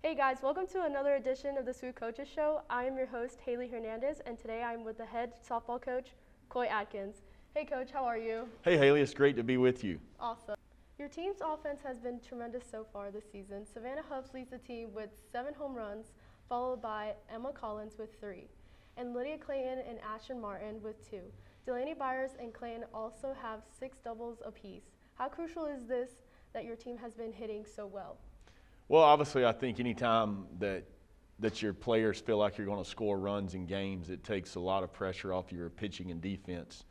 Hey guys, welcome to another edition of the SWU Coaches Show. I am your host, Haley Hernandez, and today I'm with the head softball coach, Coy Atkins. Hey coach, how are you? Hey Haley, it's great to be with you. Awesome. Your team's offense has been tremendous so far this season. Savannah Hubbs leads the team with 7 home runs, followed by Emma Collins with 3, and Lydia Clayton and Ashton Martin with 2. Delaney Byers and Clayton also have 6 doubles apiece. How crucial is this that your team has been hitting so well? Well, obviously, I think anytime that your players feel like you're going to score runs in games, it takes a lot of pressure off your pitching and defense.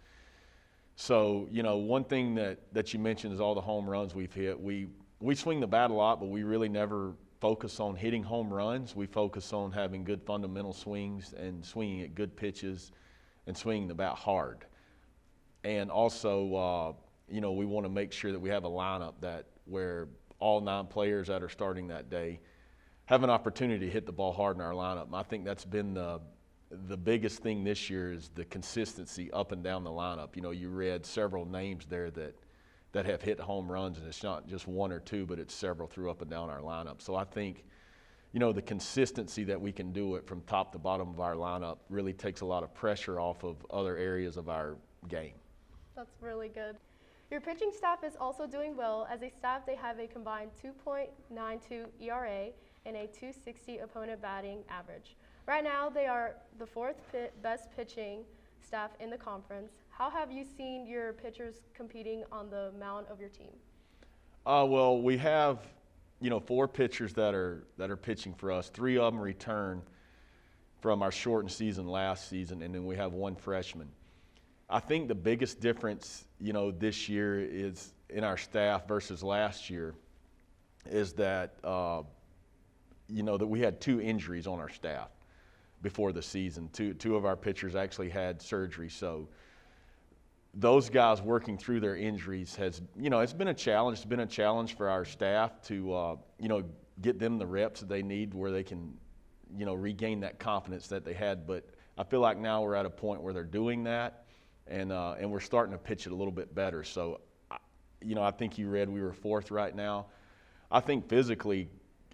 So, one thing that you mentioned is all the home runs we've hit. We swing the bat a lot, but we really never focus on hitting home runs. We focus on having good fundamental swings and swinging at good pitches and swinging the bat hard. And also, we want to make sure that we have a lineup where all 9 players that are starting that day have an opportunity to hit the ball hard in our lineup. And I think that's been the biggest thing this year is the consistency up and down the lineup. You read several names there that have hit home runs, and it's not just 1 or 2, but it's several through up and down our lineup. So I think, the consistency that we can do it from top to bottom of our lineup really takes a lot of pressure off of other areas of our game. That's really good. Your pitching staff is also doing well. As a staff, they have a combined 2.92 ERA and a 260 opponent batting average. Right now, they are the 4th best pitching staff in the conference. How have you seen your pitchers competing on the mound of your team? Well, we have, 4 pitchers that are pitching for us. 3 of them return from our shortened season last season, and then we have 1 freshman. I think the biggest difference, this year is in our staff versus last year is that, that we had 2 injuries on our staff before the season. Two of our pitchers actually had surgery. So those guys working through their injuries has, it's been a challenge. It's been a challenge for our staff to, get them the reps that they need where they can, regain that confidence that they had. But I feel like now we're at a point where they're doing that. And we're starting to pitch it a little bit better. So, I think you read we were 4th right now. I think physically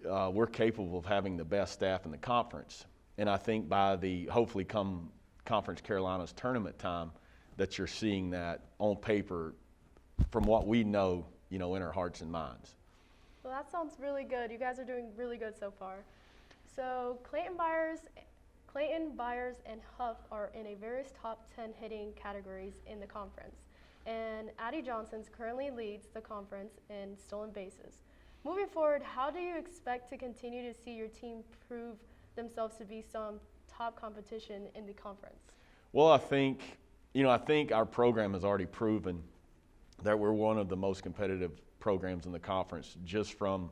we're capable of having the best staff in the conference. And I think by hopefully come Conference Carolinas tournament time that you're seeing that on paper from what we know, in our hearts and minds. Well, that sounds really good. You guys are doing really good so far. So Clayton Byers and Huff are in a various top 10 hitting categories in the conference. And Addie Johnson currently leads the conference in stolen bases. Moving forward, how do you expect to continue to see your team prove themselves to be some top competition in the conference? Well, I think our program has already proven that we're one of the most competitive programs in the conference just from,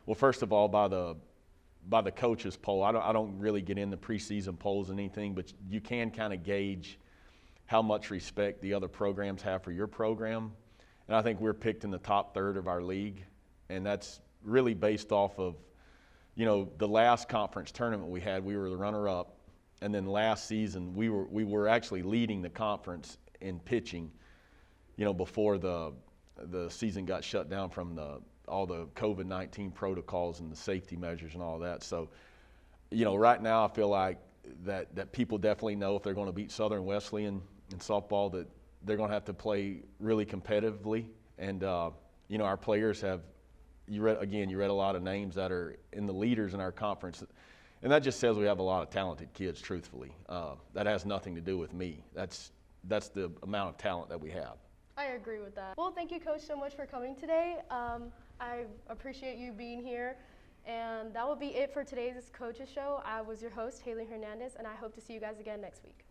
well, first of all, by the coaches poll. I don't really get in the preseason polls and anything, but you can kind of gauge how much respect the other programs have for your program. And I think we're picked in the top 1/3 of our league. And that's really based off of, the last conference tournament we had, we were the runner-up. And then last season, we were actually leading the conference in pitching, before the season got shut down from all the COVID-19 protocols and the safety measures and all that. So, right now I feel like that people definitely know if they're going to beat Southern Wesleyan in softball that they're going to have to play really competitively. And, our players have, you read a lot of names that are in the leaders in our conference. And that just says we have a lot of talented kids, truthfully. That has nothing to do with me. That's the amount of talent that we have. I agree with that. Well, thank you, Coach, so much for coming today. I appreciate you being here. And that will be it for today's Coaches Show. I was your host, Haley Hernandez, and I hope to see you guys again next week.